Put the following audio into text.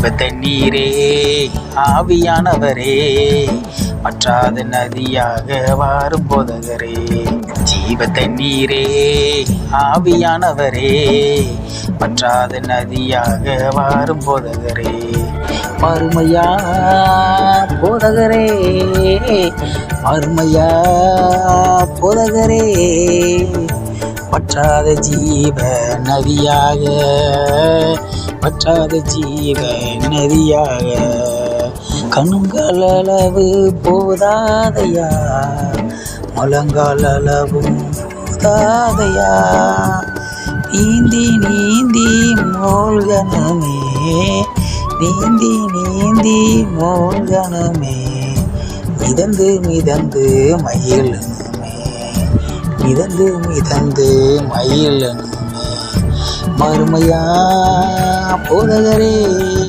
தண்ணீரே ஆவியானவரே, வற்றாத நதியாக வாரும் போதகரே. ஜீவ தண்ணீரே ஆவியானவரே, வற்றாத நதியாக வாரும் போதகரே. மறுமையா போதகரே, மறுமையா போதகரே, வற்றாத ஜீவ நதியாக, வற்றாத ஜீவ நதியாக. கண்களளவு போதாதையா, முழங்காலளவும் போதாதையா. நீந்தி நீந்தி மூழ்கணுமே, நீந்தி நீந்தி மூழ்கணுமே. மிதந்து மிதந்து மயிலணுமே, மிதந்து மிதந்து மயிலணுமே. மறுமையா போதகரே.